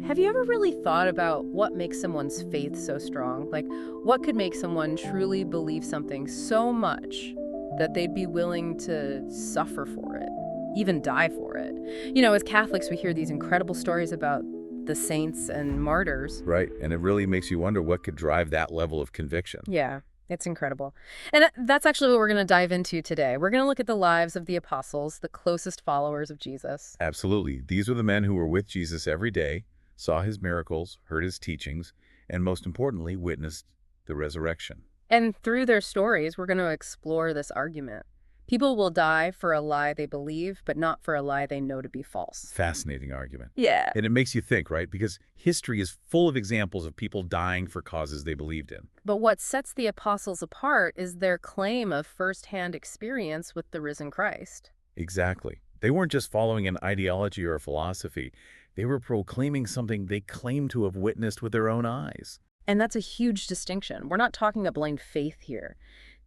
Have you ever really thought about what makes someone's faith so strong? Like, what could make someone truly believe something so much that they'd be willing to suffer for it, even die for it? As Catholics, we hear these incredible stories about the saints and martyrs. Right, and it really makes you wonder what could drive that level of conviction. Yeah, it's incredible. And that's actually what we're going to dive into today. We're going to look at the lives of the apostles, the closest followers of Jesus. Absolutely. These were the men who were with Jesus every day, saw his miracles, heard his teachings, and most importantly, witnessed the resurrection. And through their stories, we're going to explore this argument. People will die for a lie they believe, but not for a lie they know to be false. Fascinating argument. Yeah. And it makes you think, right? Because history is full of examples of people dying for causes they believed in. But what sets the apostles apart is their claim of firsthand experience with the risen Christ. Exactly. They weren't just following an ideology or a philosophy. They were proclaiming something they claimed to have witnessed with their own eyes. And that's a huge distinction. We're not talking a blind faith here.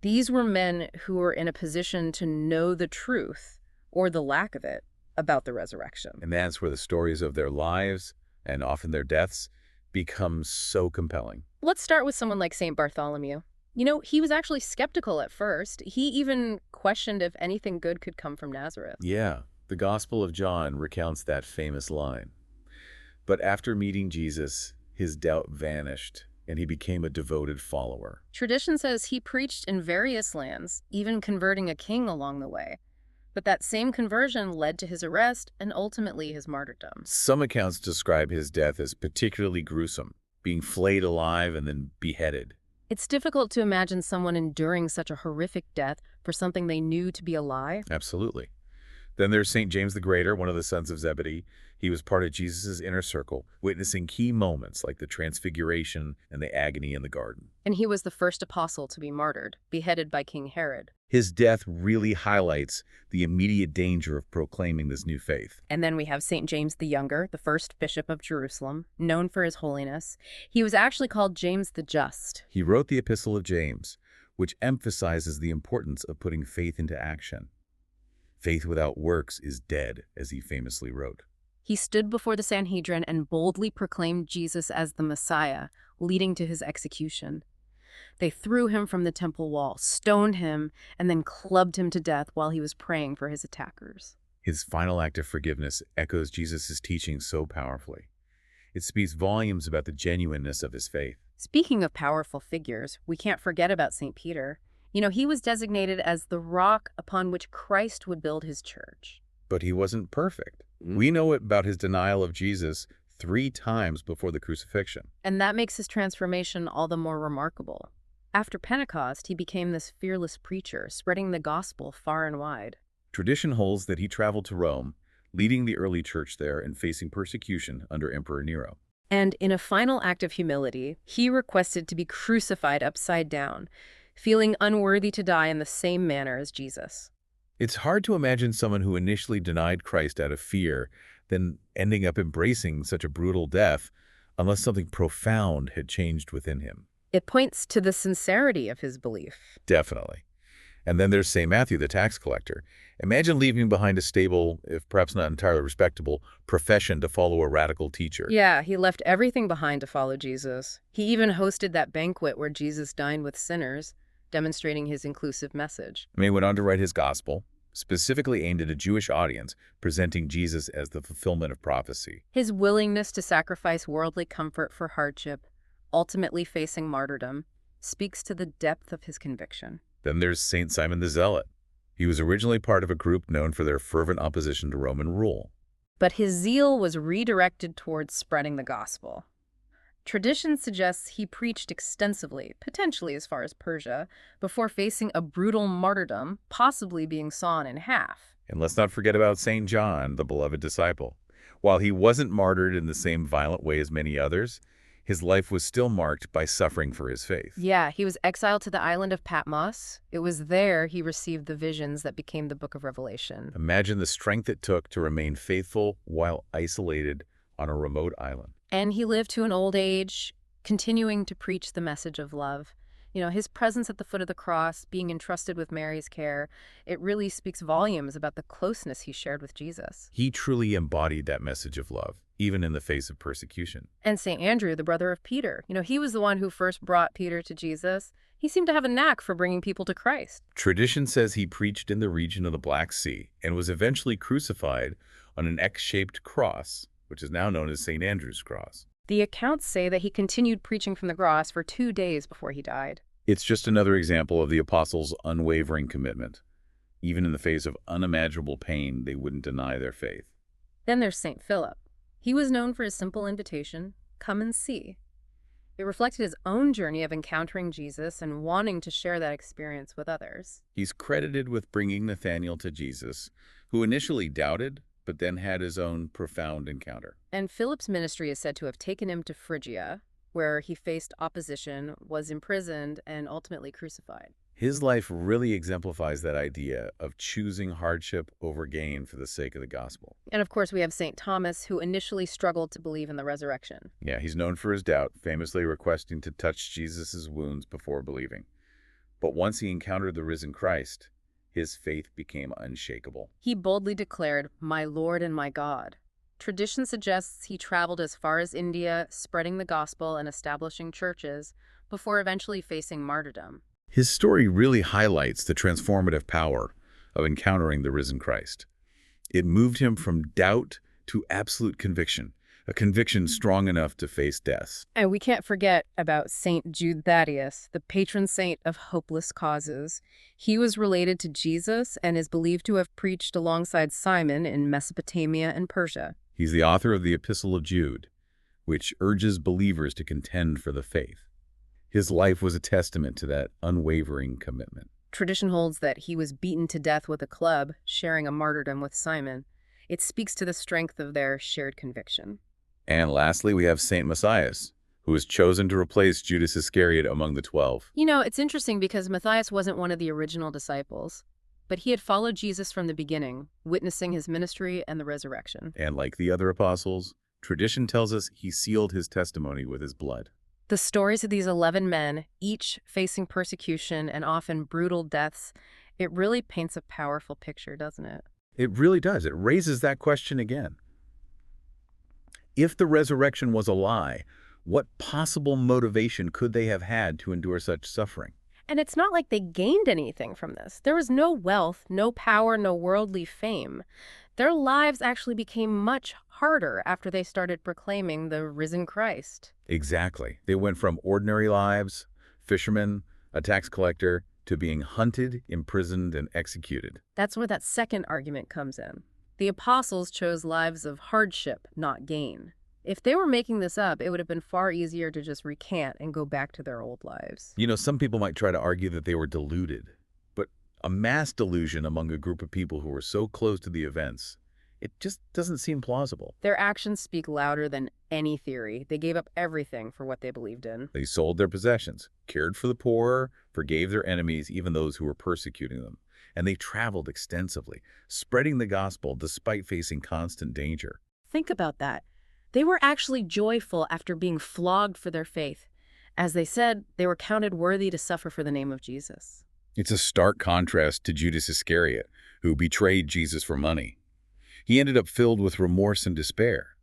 These were men who were in a position to know the truth, or the lack of it, about the resurrection. And that's where the stories of their lives, and often their deaths, become so compelling. Let's start with someone like St. Bartholomew. He was actually skeptical at first. He even questioned if anything good could come from Nazareth. Yeah, the Gospel of John recounts that famous line. But after meeting Jesus, his doubt vanished, and he became a devoted follower. Tradition says he preached in various lands, even converting a king along the way. But that same conversion led to his arrest and ultimately his martyrdom. Some accounts describe his death as particularly gruesome, being flayed alive and then beheaded. It's difficult to imagine someone enduring such a horrific death for something they knew to be a lie. Absolutely. Then there's St. James the Greater, one of the sons of Zebedee. He was part of Jesus' inner circle, witnessing key moments like the transfiguration and the agony in the garden. And he was the first apostle to be martyred, beheaded by King Herod. His death really highlights the immediate danger of proclaiming this new faith. And then we have St. James the Younger, the first bishop of Jerusalem, known for his holiness. He was actually called James the Just. He wrote the Epistle of James, which emphasizes the importance of putting faith into action. Faith without works is dead, as he famously wrote. He stood before the Sanhedrin and boldly proclaimed Jesus as the Messiah, leading to his execution. They threw him from the temple wall, stoned him, and then clubbed him to death while he was praying for his attackers. His final act of forgiveness echoes Jesus' teaching so powerfully. It speaks volumes about the genuineness of his faith. Speaking of powerful figures, we can't forget about St. Peter. He was designated as the rock upon which Christ would build his church. But he wasn't perfect. We know about his denial of Jesus 3 times before the crucifixion. And that makes his transformation all the more remarkable. After Pentecost, he became this fearless preacher, spreading the gospel far and wide. Tradition holds that he traveled to Rome, leading the early church there and facing persecution under Emperor Nero. And in a final act of humility, he requested to be crucified upside down, feeling unworthy to die in the same manner as Jesus. It's hard to imagine someone who initially denied Christ out of fear, then ending up embracing such a brutal death, unless something profound had changed within him. It points to the sincerity of his belief. Definitely. And then there's St. Matthew, the tax collector. Imagine leaving behind a stable, if perhaps not entirely respectable, profession to follow a radical teacher. Yeah, he left everything behind to follow Jesus. He even hosted that banquet where Jesus dined with sinners, demonstrating his inclusive message. He went on to write his gospel, specifically aimed at a Jewish audience, presenting Jesus as the fulfillment of prophecy. His willingness to sacrifice worldly comfort for hardship, ultimately facing martyrdom, speaks to the depth of his conviction. Then there's St. Simon the Zealot. He was originally part of a group known for their fervent opposition to Roman rule. But his zeal was redirected towards spreading the gospel. Tradition suggests he preached extensively, potentially as far as Persia, before facing a brutal martyrdom, possibly being sawn in half. And let's not forget about St. John, the beloved disciple. While he wasn't martyred in the same violent way as many others, his life was still marked by suffering for his faith. Yeah, he was exiled to the island of Patmos. It was there he received the visions that became the Book of Revelation. Imagine the strength it took to remain faithful while isolated on a remote island. And he lived to an old age, continuing to preach the message of love. His presence at the foot of the cross, being entrusted with Mary's care, it really speaks volumes about the closeness he shared with Jesus. He truly embodied that message of love, even in the face of persecution. And St. Andrew, the brother of Peter, he was the one who first brought Peter to Jesus. He seemed to have a knack for bringing people to Christ. Tradition says he preached in the region of the Black Sea and was eventually crucified on an X-shaped cross, which is now known as St. Andrew's Cross. The accounts say that he continued preaching from the cross for 2 days before he died. It's just another example of the apostles' unwavering commitment. Even in the face of unimaginable pain, they wouldn't deny their faith. Then there's St. Philip. He was known for his simple invitation, "Come and see." It reflected his own journey of encountering Jesus and wanting to share that experience with others. He's credited with bringing Nathanael to Jesus, who initially doubted, but then had his own profound encounter. And Philip's ministry is said to have taken him to Phrygia, where he faced opposition, was imprisoned, and ultimately crucified. His life really exemplifies that idea of choosing hardship over gain for the sake of the gospel. And of course, we have St. Thomas, who initially struggled to believe in the resurrection. Yeah, he's known for his doubt, famously requesting to touch Jesus' wounds before believing. But once he encountered the risen Christ, his faith became unshakable. He boldly declared, "My Lord and my God." Tradition suggests he traveled as far as India, spreading the gospel and establishing churches, before eventually facing martyrdom. His story really highlights the transformative power of encountering the risen Christ. It moved him from doubt to absolute conviction, a conviction strong enough to face death. And we can't forget about St. Jude Thaddeus, the patron saint of hopeless causes. He was related to Jesus and is believed to have preached alongside Simon in Mesopotamia and Persia. He's the author of the Epistle of Jude, which urges believers to contend for the faith. His life was a testament to that unwavering commitment. Tradition holds that he was beaten to death with a club, sharing a martyrdom with Simon. It speaks to the strength of their shared conviction. And lastly, we have St. Matthias, who was chosen to replace Judas Iscariot among the 12. It's interesting because Matthias wasn't one of the original disciples, but he had followed Jesus from the beginning, witnessing his ministry and the resurrection. And like the other apostles, tradition tells us he sealed his testimony with his blood. The stories of these 11 men, each facing persecution and often brutal deaths, it really paints a powerful picture, doesn't it? It really does. It raises that question again. If the resurrection was a lie, what possible motivation could they have had to endure such suffering? And it's not like they gained anything from this. There was no wealth, no power, no worldly fame. Their lives actually became much harder after they started proclaiming the risen Christ. Exactly. They went from ordinary lives, fishermen, a tax collector, to being hunted, imprisoned, and executed. That's where that second argument comes in. The apostles chose lives of hardship, not gain. If they were making this up, it would have been far easier to just recant and go back to their old lives. Some people might try to argue that they were deluded, but a mass delusion among a group of people who were so close to the events, it just doesn't seem plausible. Their actions speak louder than any theory. They gave up everything for what they believed in. They sold their possessions, cared for the poor, forgave their enemies, even those who were persecuting them. And they traveled extensively, spreading the gospel despite facing constant danger. Think about that. They were actually joyful after being flogged for their faith. As they said, they were counted worthy to suffer for the name of Jesus. It's a stark contrast to Judas Iscariot, who betrayed Jesus for money. He ended up filled with remorse and despair.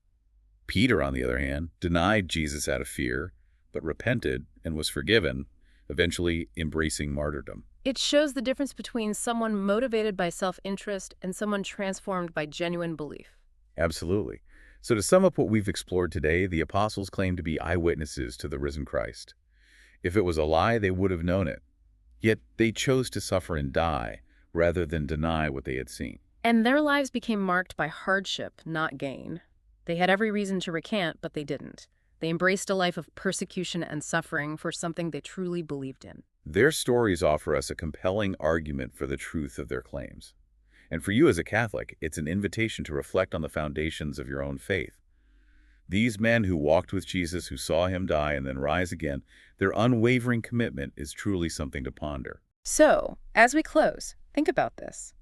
Peter, on the other hand, denied Jesus out of fear, but repented and was forgiven, eventually embracing martyrdom. It shows the difference between someone motivated by self-interest and someone transformed by genuine belief. Absolutely. So to sum up what we've explored today, the apostles claimed to be eyewitnesses to the risen Christ. If it was a lie, they would have known it. Yet they chose to suffer and die rather than deny what they had seen. And their lives became marked by hardship, not gain. They had every reason to recant, but they didn't. They embraced a life of persecution and suffering for something they truly believed in. Their stories offer us a compelling argument for the truth of their claims. And for you as a Catholic, it's an invitation to reflect on the foundations of your own faith. These men who walked with Jesus, who saw him die and then rise again, their unwavering commitment is truly something to ponder. So, as we close, think about this.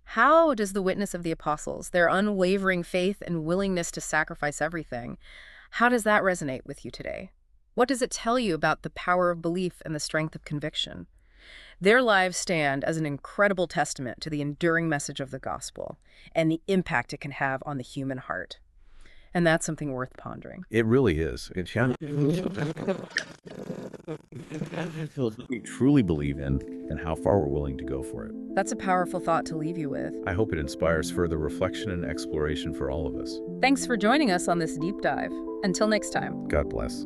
How does the witness of the apostles, their unwavering faith and willingness to sacrifice everything, how does that resonate with you today? What does it tell you about the power of belief and the strength of conviction? Their lives stand as an incredible testament to the enduring message of the gospel and the impact it can have on the human heart. And that's something worth pondering. It really is. We truly believe in and how far we're willing to go for it. That's a powerful thought to leave you with. I hope it inspires further reflection and exploration for all of us. Thanks for joining us on this deep dive. Until next time. God bless.